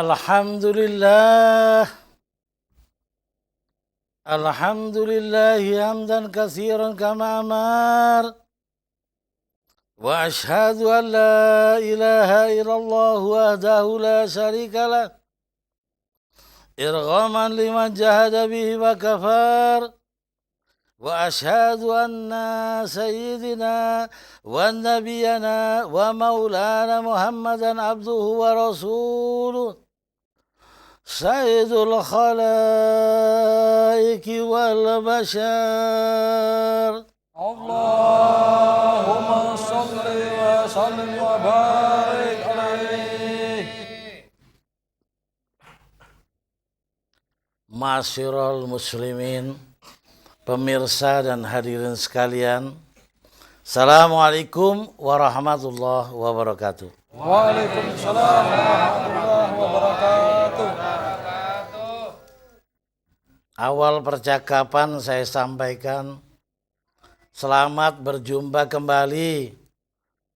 Alhamdulillah. Alhamdulillah hamdan katsiran kama amar. Wa ashhadu an la ilaha illallah wahdahu la syarika lah. Irghaman liman jahada bihi wa kafar. Wa ashhadu anna sayyidina wa nabiyana wa maulana Muhammadan abduhu wa rasuluh. Sayyidul khalaiki wal bashar. Allahumma salli wa sallim wa barik alaih. Ma'asyiral muslimin, pemirsa dan hadirin sekalian, Assalamualaikum warahmatullahi wabarakatuh. Waalaikumsalam warahmatullahi wabarakatuh. Awal percakapan saya sampaikan selamat berjumpa kembali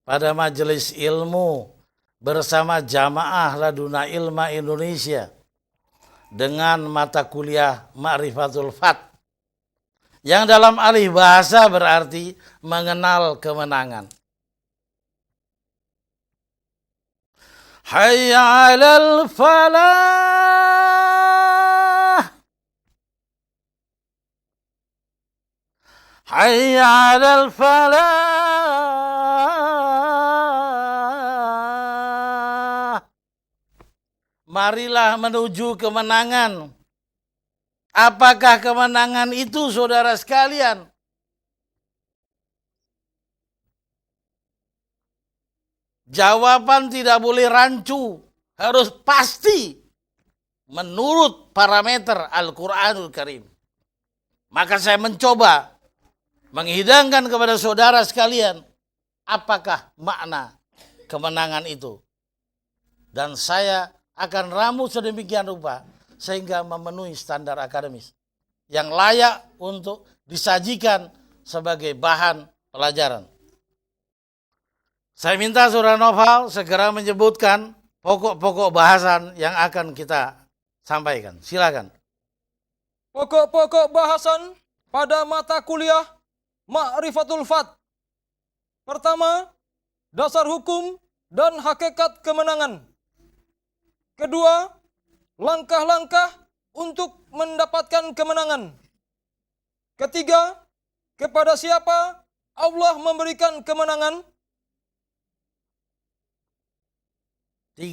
pada majelis ilmu bersama Jamaah Laduna Ilma Indonesia dengan mata kuliah Ma'rifatul Fat yang dalam alih bahasa berarti mengenal kemenangan. Hayya 'alal falah. Hayya 'alal falah. Marilah menuju kemenangan. Apakah kemenangan itu, saudara sekalian? Jawaban tidak boleh rancu, harus pasti menurut parameter Al-Quranul Karim. Maka saya mencoba menghidangkan kepada saudara sekalian, apakah makna kemenangan itu. Dan saya akan ramu sedemikian rupa sehingga memenuhi standar akademis yang layak untuk disajikan sebagai bahan pelajaran. Saya minta saudara Noval segera menyebutkan pokok-pokok bahasan yang akan kita sampaikan. Silakan. Pokok-pokok bahasan pada mata kuliah Ma'rifatul Fat. Pertama, dasar hukum dan hakikat kemenangan. Kedua, langkah-langkah untuk mendapatkan kemenangan. Ketiga, kepada siapa Allah memberikan kemenangan. 3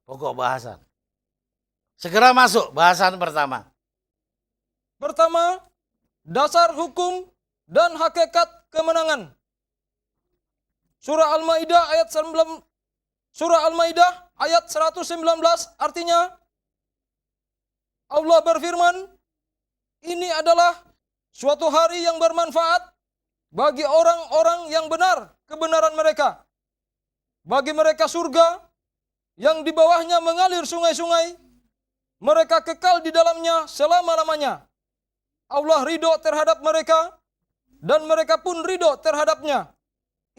pokok bahasan. Segera masuk bahasan pertama. Pertama, dasar hukum dan hakikat kemenangan. Surah Al-Maidah ayat 119 artinya Allah berfirman, ini adalah suatu hari yang bermanfaat bagi orang-orang yang benar kebenaran mereka. Bagi mereka surga yang di bawahnya mengalir sungai-sungai, mereka kekal di dalamnya selama-lamanya. Allah ridho terhadap mereka dan mereka pun ridho terhadapnya.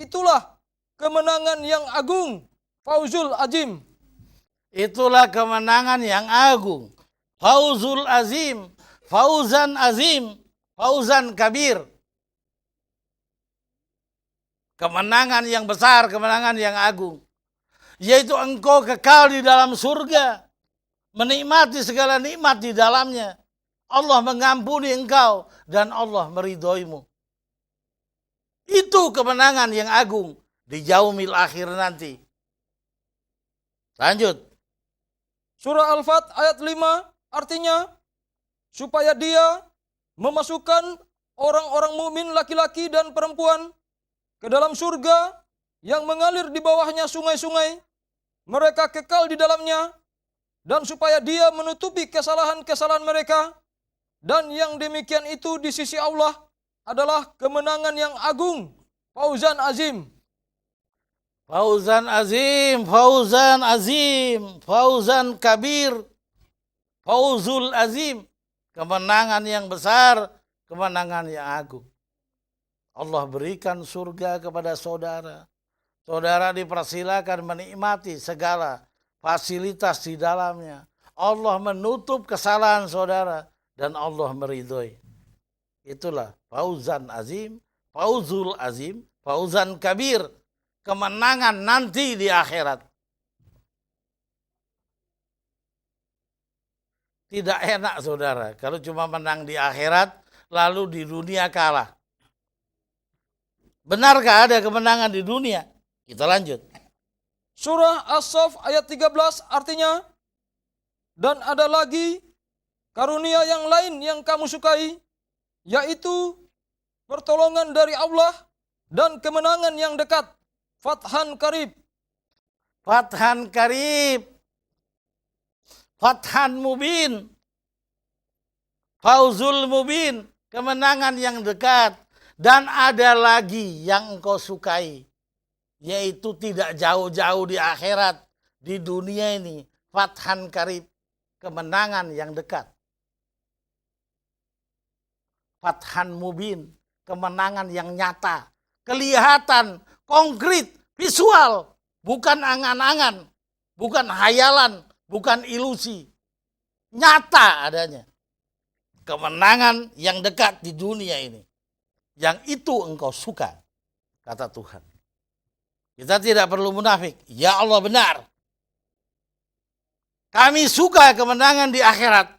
Itulah kemenangan yang agung, Fauzul Azim. Itulah kemenangan yang agung. Fauzul azim, fauzan azim, fauzan kabir. Kemenangan yang besar, kemenangan yang agung. Yaitu engkau kekal di dalam surga. Menikmati segala nikmat di dalamnya. Allah mengampuni engkau dan Allah meridhoimu. Itu kemenangan yang agung di yaumil akhir nanti. Lanjut. Surah Al-Fat ayat 5 artinya supaya dia memasukkan orang-orang mukmin laki-laki dan perempuan ke dalam surga yang mengalir di bawahnya sungai-sungai, mereka kekal di dalamnya, dan supaya dia menutupi kesalahan-kesalahan mereka, dan yang demikian itu di sisi Allah adalah kemenangan yang agung, fauzan azim. Fauzan azim, fauzan azim, fauzan kabir, fauzul azim. Kemenangan yang besar, kemenangan yang agung. Allah berikan surga kepada saudara. Saudara dipersilakan menikmati segala fasilitas di dalamnya. Allah menutup kesalahan saudara dan Allah meridhoi. Itulah fauzan azim, fauzul azim, fauzan kabir, kemenangan nanti di akhirat. Tidak enak saudara kalau cuma menang di akhirat lalu di dunia kalah. Benarkah ada kemenangan di dunia? Kita lanjut. Surah As-Saff ayat 13 artinya, dan ada lagi karunia yang lain yang kamu sukai, yaitu pertolongan dari Allah dan kemenangan yang dekat. Fathan Qarib. Fathan Qarib. Fathan Mubin. Fauzul Mubin. Kemenangan yang dekat. Dan ada lagi yang engkau sukai. Yaitu tidak jauh-jauh di akhirat. Di dunia ini. Fathan Qarib. Kemenangan yang dekat. Fathan Mubin. Kemenangan yang nyata. Kelihatan. Konkret. Visual. Bukan angan-angan. Bukan hayalan. Bukan ilusi. Nyata adanya. Kemenangan yang dekat di dunia ini. Yang itu engkau suka. Kata Tuhan. Kita tidak perlu munafik. Ya Allah benar. Kami suka kemenangan di akhirat.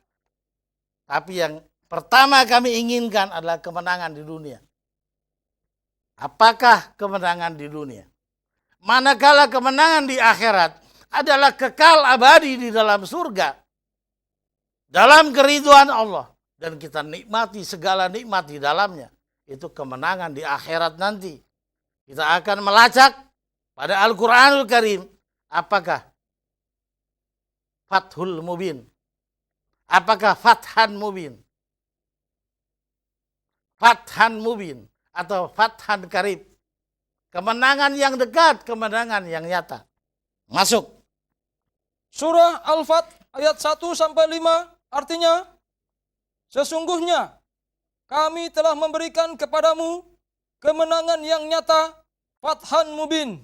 Tapi yang pertama kami inginkan adalah kemenangan di dunia. Apakah kemenangan di dunia? Manakala kemenangan di akhirat adalah kekal abadi di dalam surga. Dalam keridhaan Allah. Dan kita nikmati segala nikmat di dalamnya. Itu kemenangan di akhirat nanti. Kita akan melacak pada Al-Quranul Karim. Apakah Fathul Mubin? Apakah Fathan Mubin? Fathan Mubin atau Fathan Qarib. Kemenangan yang dekat, kemenangan yang nyata. Masuk. Surah Al-Fat ayat 1-5 artinya, sesungguhnya kami telah memberikan kepadamu kemenangan yang nyata, Fathan Mubin.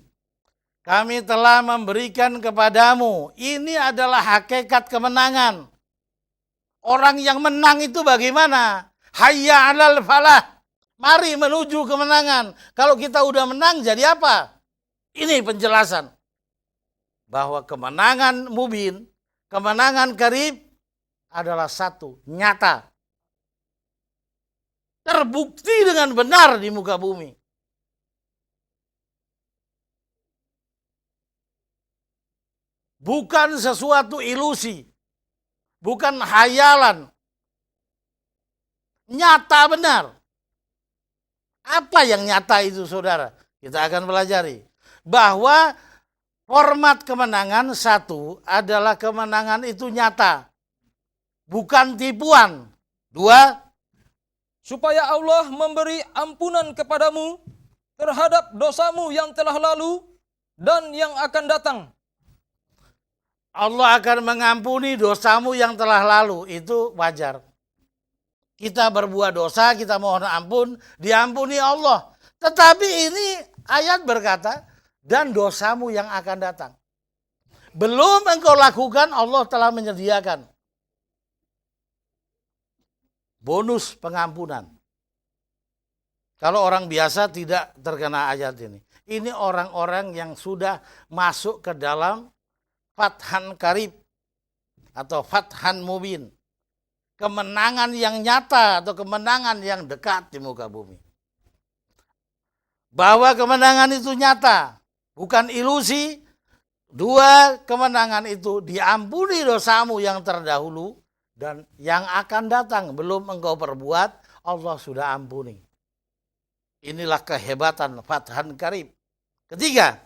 Kami telah memberikan kepadamu. Ini adalah hakikat kemenangan. Orang yang menang itu bagaimana? Hayya 'alal falah. Mari menuju kemenangan. Kalau kita udah menang jadi apa? Ini penjelasan. Bahwa kemenangan mubin, kemenangan qarib adalah satu, nyata. Terbukti dengan benar di muka bumi. Bukan sesuatu ilusi. Bukan hayalan. Nyata benar. Apa yang nyata itu saudara? Kita akan pelajari. Bahwa format kemenangan satu adalah kemenangan itu nyata. Bukan tipuan. Dua, supaya Allah memberi ampunan kepadamu terhadap dosamu yang telah lalu dan yang akan datang. Allah akan mengampuni dosamu yang telah lalu. Itu wajar. Kita berbuat dosa, kita mohon ampun, diampuni Allah. Tetapi ini ayat berkata, dan dosamu yang akan datang. Belum engkau lakukan, Allah telah menyediakan bonus pengampunan. Kalau orang biasa tidak terkena ayat ini. Ini orang-orang yang sudah masuk ke dalam Fathan Qarib atau Fathan Mubin. Kemenangan yang nyata atau kemenangan yang dekat di muka bumi. Bahwa kemenangan itu nyata, bukan ilusi. Dua, kemenangan itu diampuni dosamu yang terdahulu dan yang akan datang belum engkau perbuat, Allah sudah ampuni. Inilah kehebatan Fathan Qarib. Ketiga,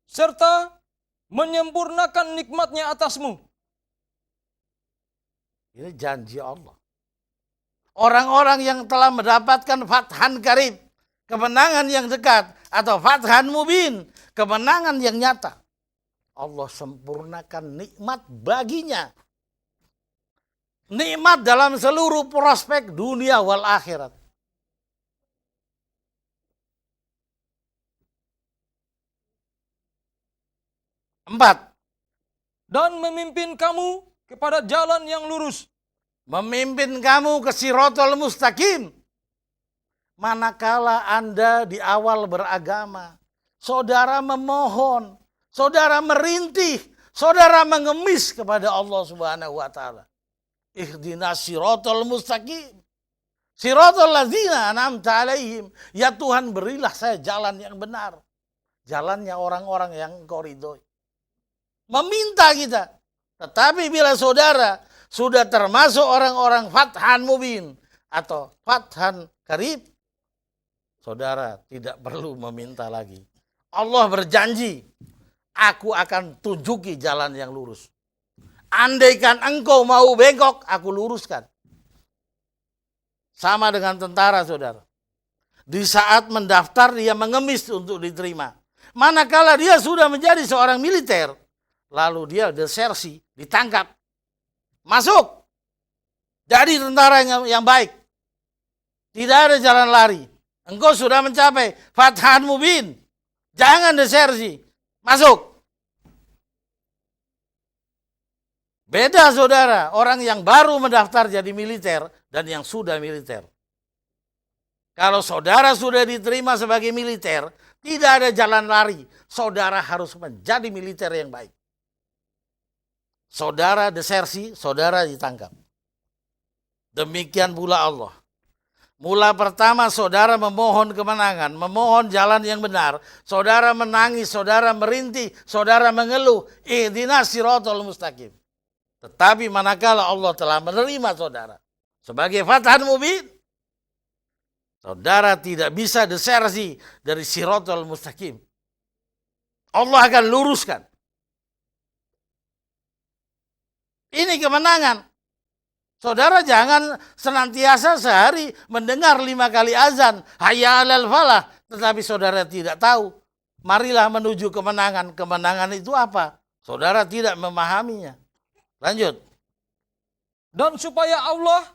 serta menyempurnakan nikmatnya atasmu. Ini janji Allah. Orang-orang yang telah mendapatkan Fathan Qarib, kemenangan yang dekat, atau Fathan Mubin, kemenangan yang nyata. Allah sempurnakan nikmat baginya. Nikmat dalam seluruh prospek dunia wal akhirat. Empat, dan memimpin kamu kepada jalan yang lurus. Memimpin kamu ke Shiratal Mustaqim. Manakala Anda di awal beragama, saudara memohon, saudara merintih, saudara mengemis kepada Allah Subhanahu wa taala. Ihdinas Shiratal Mustaqim. Shiratal ladzina an'amta alaihim. Ya Tuhan, berilah saya jalan yang benar. Jalannya orang-orang yang Engkau ridhoi. Meminta kita. Tetapi bila saudara sudah termasuk orang-orang fathan mubin atau fathan karib, saudara tidak perlu meminta lagi. Allah berjanji, aku akan tunjuki jalan yang lurus. Andaikan engkau mau bengkok, aku luruskan. Sama dengan tentara, saudara. Di saat mendaftar, dia mengemis untuk diterima. Manakala dia sudah menjadi seorang militer, lalu dia desersi, ditangkap. Masuk. Jadi tentara yang baik. Tidak ada jalan lari. Engkau sudah mencapai fathan mubin. Jangan desersi. Masuk. Beda, saudara, orang yang baru mendaftar jadi militer dan yang sudah militer. Kalau saudara sudah diterima sebagai militer, tidak ada jalan lari. Saudara harus menjadi militer yang baik. Saudara desersi, saudara ditangkap. Demikian pula Allah. Mula pertama saudara memohon kemenangan, memohon jalan yang benar. Saudara menangis, saudara merintih, saudara mengeluh. Ihdinas Shiratal Mustaqim. Tetapi manakala Allah telah menerima saudara sebagai fathan mubin, saudara tidak bisa desersi dari Shiratal Mustaqim. Allah akan luruskan. Ini kemenangan. Saudara jangan senantiasa sehari mendengar 5 kali azan, hayya 'alal falah, tetapi saudara tidak tahu. Marilah menuju kemenangan. Kemenangan itu apa? Saudara tidak memahaminya. Lanjut. Dan supaya Allah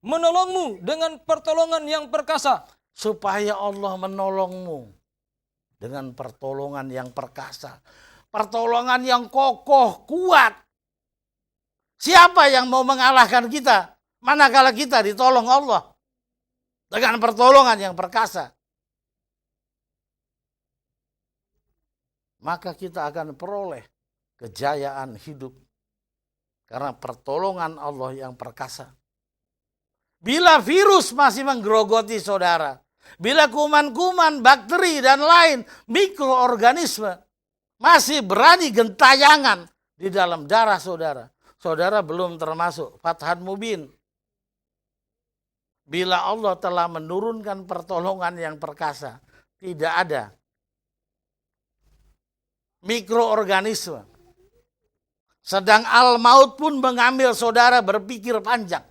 menolongmu dengan pertolongan yang perkasa. Supaya Allah menolongmu dengan pertolongan yang perkasa. Pertolongan yang kokoh, kuat. Siapa yang mau mengalahkan kita? Manakala kita ditolong Allah dengan pertolongan yang perkasa. Maka kita akan peroleh kejayaan hidup. Karena pertolongan Allah yang perkasa. Bila virus masih menggerogoti saudara, bila kuman-kuman, bakteri, dan lain mikroorganisme masih berani gentayangan di dalam darah saudara, saudara belum termasuk fathan mubin. Bila Allah telah menurunkan pertolongan yang perkasa, tidak ada mikroorganisme. Sedang al-maut pun mengambil saudara berpikir panjang.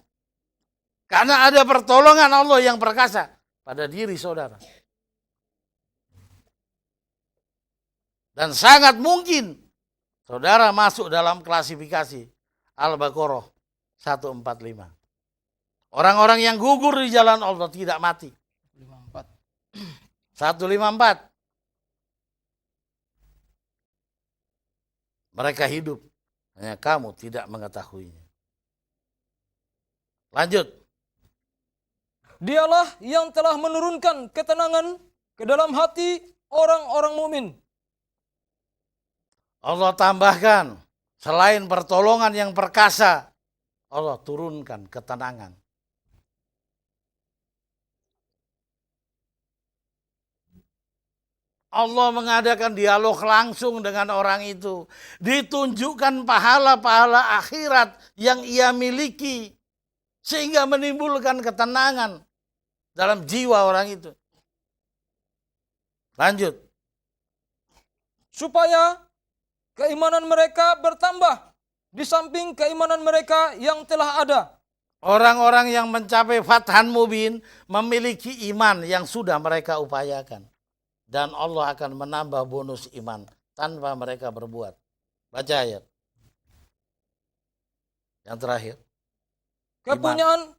Karena ada pertolongan Allah yang perkasa pada diri saudara. Dan sangat mungkin saudara masuk dalam klasifikasi Al-Baqarah 145. Orang-orang yang gugur di jalan Allah tidak mati. 154. Mereka hidup. Hanya kamu tidak mengetahuinya. Lanjut. Dialah yang telah menurunkan ketenangan ke dalam hati orang-orang mukmin. Allah tambahkan, selain pertolongan yang perkasa, Allah turunkan ketenangan. Allah mengadakan dialog langsung dengan orang itu. Ditunjukkan pahala-pahala akhirat yang ia miliki. Sehingga menimbulkan ketenangan dalam jiwa orang itu. Lanjut. Supaya keimanan mereka bertambah di samping keimanan mereka yang telah ada. Orang-orang yang mencapai fathan mubin memiliki iman yang sudah mereka upayakan. Dan Allah akan menambah bonus iman tanpa mereka berbuat. Baca ayat. Yang terakhir. Kepunyaan.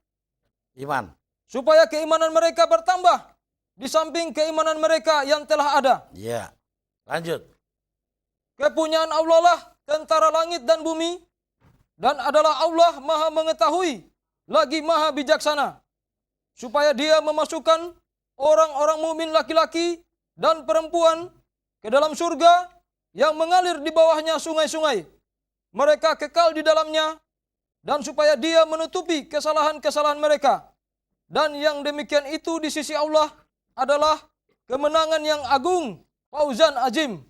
Iman. Supaya keimanan mereka bertambah di samping keimanan mereka yang telah ada. Ya. Lanjut. Kepunyaan Allah lah tentara langit dan bumi, dan adalah Allah Maha Mengetahui lagi Maha Bijaksana, supaya Dia memasukkan orang-orang mukmin laki-laki dan perempuan ke dalam surga yang mengalir di bawahnya sungai-sungai. Mereka kekal di dalamnya, dan supaya Dia menutupi kesalahan-kesalahan mereka. Dan yang demikian itu di sisi Allah adalah kemenangan yang agung, fauzan azim.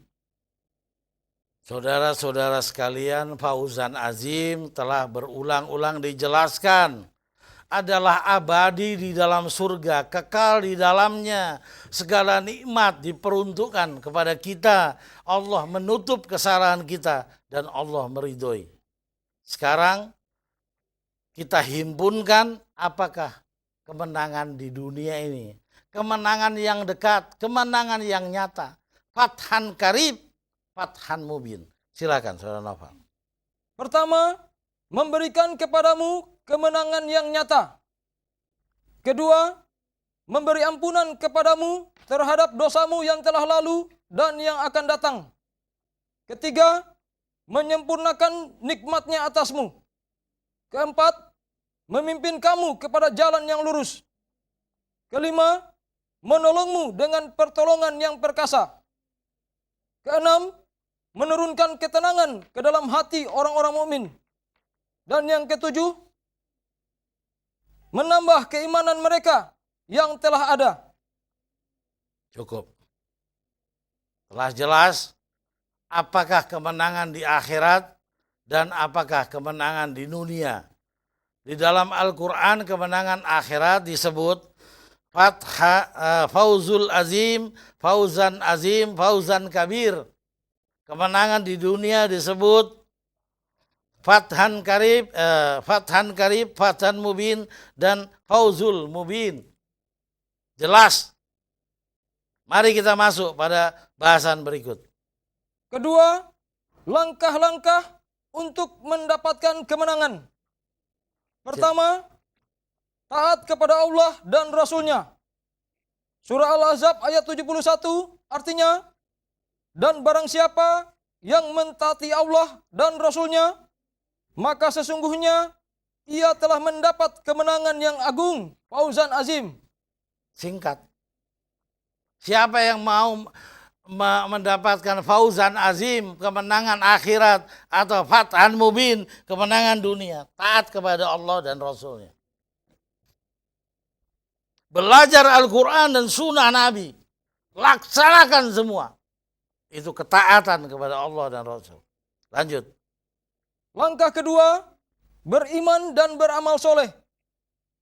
Saudara-saudara sekalian, fauzan azim telah berulang-ulang dijelaskan. Adalah abadi di dalam surga, kekal di dalamnya. Segala nikmat diperuntukkan kepada kita. Allah menutup kesalahan kita dan Allah meridhoi. Sekarang kita himpunkan apakah kemenangan di dunia ini. Kemenangan yang dekat, kemenangan yang nyata. Fathan karib, fathan mubin. Silakan Saudara Novel. Pertama, memberikan kepadamu kemenangan yang nyata. Kedua, memberi ampunan kepadamu terhadap dosamu yang telah lalu dan yang akan datang. Ketiga, menyempurnakan nikmatnya atasmu. Keempat, memimpin kamu kepada jalan yang lurus. Kelima, menolongmu dengan pertolongan yang perkasa. Keenam, menurunkan ketenangan ke dalam hati orang-orang mukmin. Dan yang ketujuh, menambah keimanan mereka yang telah ada. Cukup. Telah jelas apakah kemenangan di akhirat dan apakah kemenangan di dunia. Di dalam Al-Quran kemenangan akhirat disebut fauzul azim, fauzan azim, fauzan kabir. Kemenangan di dunia disebut fathan karib, fathan mubin, dan fauzul mubin. Jelas. Mari kita masuk pada bahasan berikut. Kedua, langkah-langkah untuk mendapatkan kemenangan. Pertama, taat kepada Allah dan Rasul-Nya. Surah Al-Ahzab ayat 71 artinya, dan barang siapa yang mentaati Allah dan Rasul-Nya, maka sesungguhnya ia telah mendapat kemenangan yang agung, fauzan azim. Singkat. Siapa yang mau mendapatkan fauzan azim, kemenangan akhirat, atau fathan mubin, kemenangan dunia, taat kepada Allah dan Rasul-Nya. Belajar Al-Quran dan sunnah Nabi. Laksanakan semua. Itu ketaatan kepada Allah dan Rasul. Lanjut. Langkah kedua, beriman dan beramal soleh.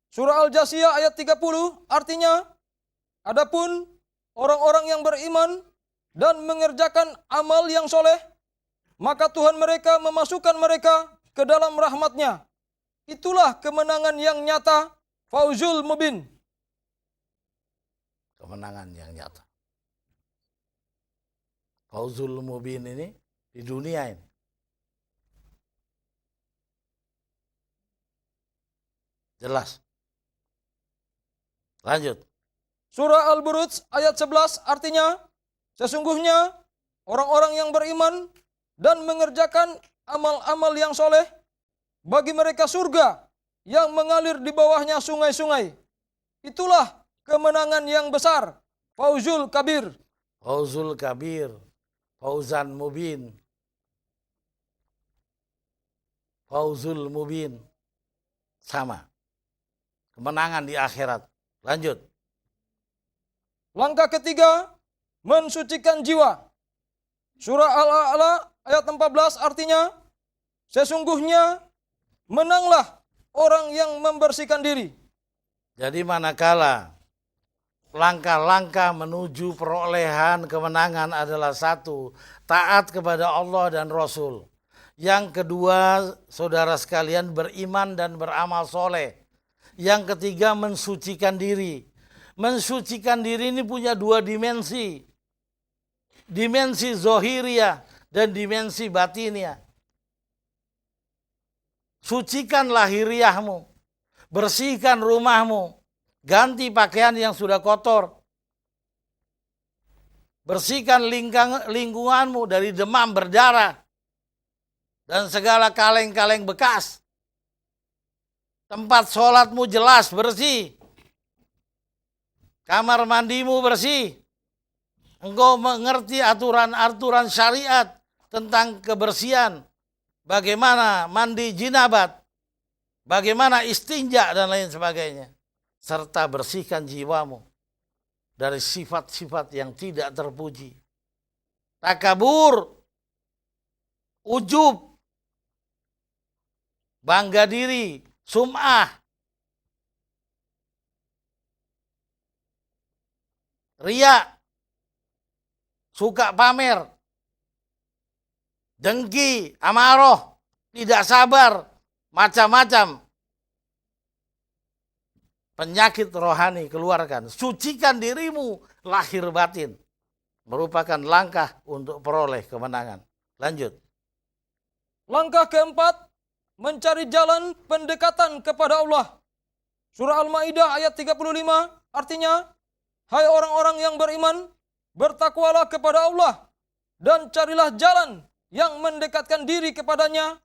Surah Al-Jasiyah ayat 30 artinya, adapun orang-orang yang beriman dan mengerjakan amal yang soleh, maka Tuhan mereka memasukkan mereka ke dalam rahmat-Nya. Itulah kemenangan yang nyata, fauzul mubin. Kemenangan yang nyata. Fauzul mubin ini di dunia ini. Jelas. Lanjut. Surah Al-Buruj ayat 11 artinya, sesungguhnya orang-orang yang beriman dan mengerjakan amal-amal yang soleh, bagi mereka surga yang mengalir di bawahnya sungai-sungai. Itulah kemenangan yang besar, fauzul kabir. Fauzul kabir, fauzan mubin, fauzul mubin, sama. Kemenangan di akhirat. Lanjut. Langkah ketiga, mensucikan jiwa. Surah Al-A'la ayat 14 artinya, sesungguhnya menanglah orang yang membersihkan diri. Jadi manakala langkah-langkah menuju perolehan kemenangan adalah satu, taat kepada Allah dan Rasul. Yang kedua, saudara sekalian, beriman dan beramal soleh. Yang ketiga, mensucikan diri. Mensucikan diri ini punya dua dimensi. Dimensi zohiriyah dan dimensi batiniyah. Sucikan lahiriahmu. Bersihkan rumahmu. Ganti pakaian yang sudah kotor. Bersihkan lingkunganmu dari demam berdarah. dan segala kaleng-kaleng bekas. Tempat sholatmu jelas, bersih. Kamar mandimu bersih. Engkau mengerti aturan-aturan syariat tentang kebersihan. Bagaimana mandi jinabat. Bagaimana istinja dan lain sebagainya. Serta bersihkan jiwamu dari sifat-sifat yang tidak terpuji. Takabur, ujub, bangga diri, sum'ah, riya, suka pamer, dengki, amaroh, tidak sabar, macam-macam. Penyakit rohani keluarkan. Sucikan dirimu lahir batin. Merupakan langkah untuk peroleh kemenangan. Lanjut. Langkah keempat, mencari jalan pendekatan kepada Allah. Surah Al-Maidah ayat 35 artinya, hai orang-orang yang beriman, bertakwalah kepada Allah dan carilah jalan yang mendekatkan diri kepadanya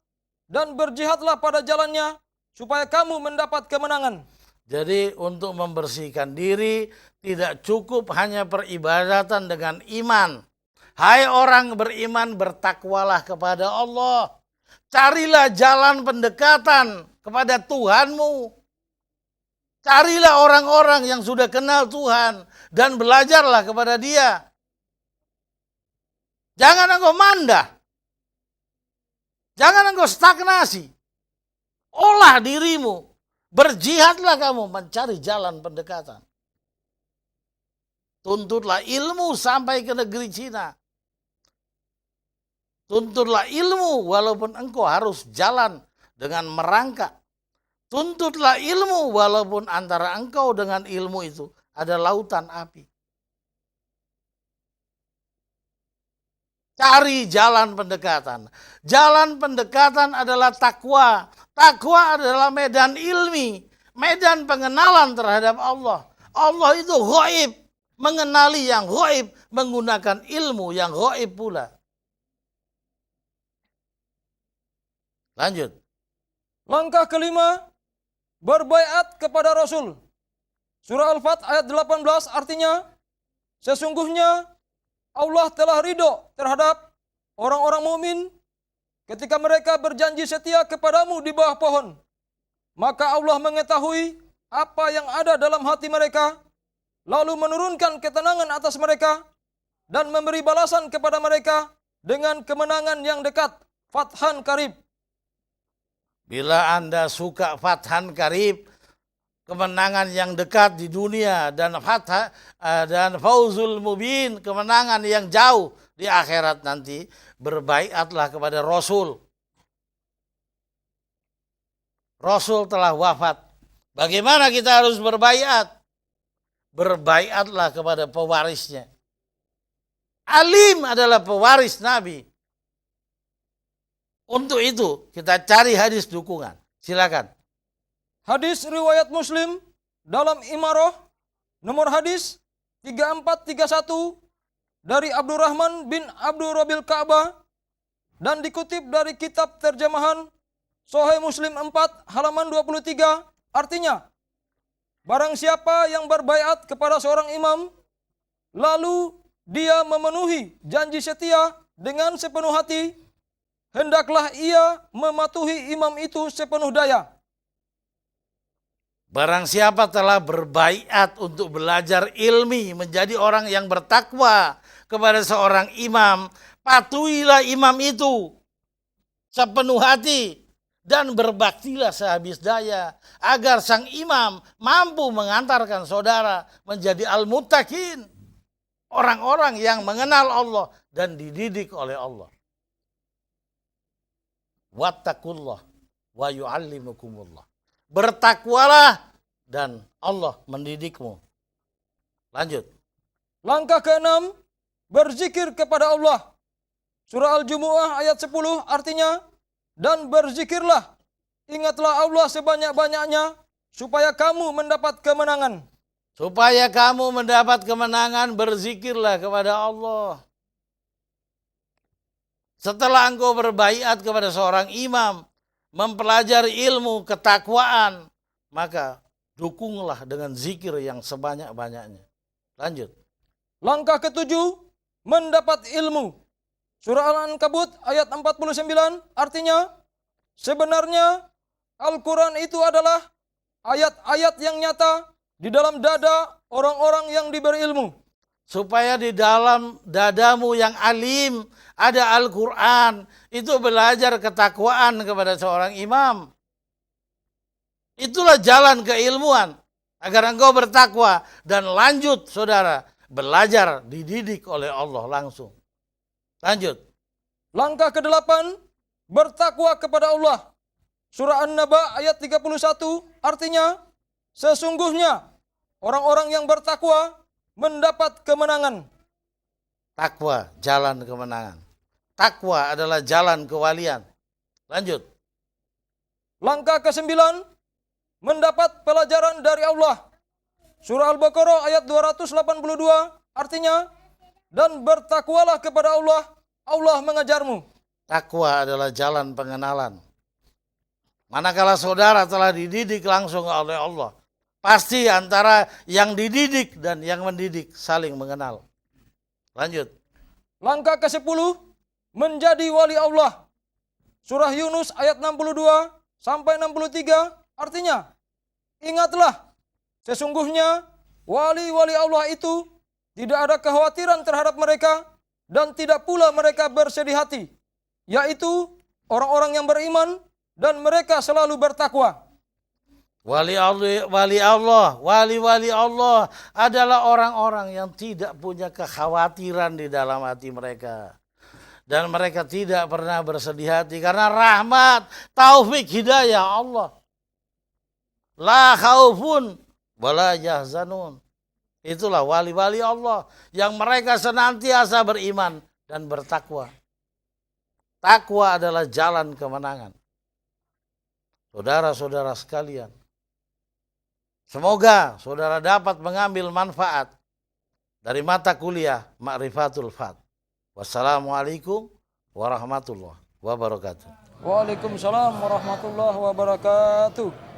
dan berjihadlah pada jalannya supaya kamu mendapat kemenangan. Jadi untuk membersihkan diri tidak cukup hanya peribadatan dengan iman. Hai orang beriman, bertakwalah kepada Allah. Carilah jalan pendekatan kepada Tuhanmu. Carilah orang-orang yang sudah kenal Tuhan dan belajarlah kepada Dia. Jangan engkau mandah. Jangan engkau stagnasi. Olah dirimu. Berjihadlah kamu mencari jalan pendekatan. Tuntutlah ilmu sampai ke negeri Cina. Tuntutlah ilmu walaupun engkau harus jalan dengan merangkak. Tuntutlah ilmu walaupun antara engkau dengan ilmu itu ada lautan api. Cari jalan pendekatan. Jalan pendekatan adalah takwa. Takwa adalah medan ilmi, medan pengenalan terhadap Allah. Allah itu ghaib, mengenali yang ghaib, menggunakan ilmu yang ghaib pula. Lanjut. Langkah kelima, berbaiat kepada Rasul. Surah Al-Fat ayat 18 artinya, sesungguhnya Allah telah ridho terhadap orang-orang mukmin ketika mereka berjanji setia kepadamu di bawah pohon. Maka Allah mengetahui apa yang ada dalam hati mereka, lalu menurunkan ketenangan atas mereka dan memberi balasan kepada mereka dengan kemenangan yang dekat, Fathan Qarib. Bila Anda suka Fathan Qarib, kemenangan yang dekat di dunia, dan Fauzul Mubin, kemenangan yang jauh di akhirat nanti, berbaiatlah kepada Rasul. Rasul telah wafat. Bagaimana kita harus berbaiat? Berbaiatlah kepada pewarisnya. Alim adalah pewaris Nabi. Untuk itu kita cari hadis dukungan. Silakan. Hadis riwayat Muslim dalam Imarah, nomor hadis 3431 dari Abdurrahman bin Abdul Rabil Ka'bah dan dikutip dari kitab terjemahan Sahih Muslim 4 halaman 23, artinya, barang siapa yang berbaiat kepada seorang imam, lalu dia memenuhi janji setia dengan sepenuh hati, hendaklah ia mematuhi imam itu sepenuh daya. Barang siapa telah berbaiat untuk belajar ilmi, menjadi orang yang bertakwa kepada seorang imam, patuhilah imam itu sepenuh hati dan berbaktilah sehabis daya agar sang imam mampu mengantarkan saudara menjadi al-muttaqin, orang-orang yang mengenal Allah dan dididik oleh Allah. Wattaqullah wa yu'allimukumullah. Bertakwalah dan Allah mendidikmu. Lanjut. Langkah ke-6, berzikir kepada Allah. Surah Al-Jumu'ah ayat 10 artinya, dan berzikirlah, ingatlah Allah sebanyak-banyaknya, supaya kamu mendapat kemenangan. Supaya kamu mendapat kemenangan, berzikirlah kepada Allah. Setelah engkau berbaiat kepada seorang imam, mempelajari ilmu ketakwaan, maka dukunglah dengan zikir yang sebanyak-banyaknya. Lanjut. Langkah ketujuh, mendapat ilmu. Surah Al-Ankabut ayat 49 artinya, sebenarnya Al-Quran itu adalah ayat-ayat yang nyata di dalam dada orang-orang yang diberi ilmu. Supaya di dalam dadamu yang alim ada Al-Quran. Itu belajar ketakwaan kepada seorang imam. Itulah jalan keilmuan. Agar engkau bertakwa. Dan lanjut saudara. Belajar dididik oleh Allah langsung. Lanjut. Langkah ke-8. Bertakwa kepada Allah. Surah An-Naba ayat 31 artinya, sesungguhnya orang-orang yang bertakwa mendapat kemenangan. Takwa, jalan kemenangan. Takwa adalah jalan kewalian. Lanjut. Langkah ke-9, mendapat pelajaran dari Allah. Surah Al-Baqarah ayat 282 artinya, dan bertakwalah kepada Allah, Allah mengajarmu. Takwa adalah jalan pengenalan. Manakala saudara telah dididik langsung oleh Allah, pasti antara yang dididik dan yang mendidik saling mengenal. Lanjut. Langkah ke-10, menjadi wali Allah. Surah Yunus ayat 62 sampai 63 artinya, ingatlah, sesungguhnya wali-wali Allah itu tidak ada kekhawatiran terhadap mereka dan tidak pula mereka bersedih hati, yaitu orang-orang yang beriman dan mereka selalu bertakwa. Wali Allah adalah orang-orang yang tidak punya kekhawatiran di dalam hati mereka. Dan mereka tidak pernah bersedih hati karena rahmat, taufik, hidayah Allah. La khaufun wala yahzanun. Itulah wali-wali Allah yang mereka senantiasa beriman dan bertakwa. Takwa adalah jalan kemenangan. Saudara-saudara sekalian, semoga saudara dapat mengambil manfaat dari mata kuliah Ma'rifatul Fat. Wassalamualaikum warahmatullahi wabarakatuh. Waalaikumsalam warahmatullahi wabarakatuh.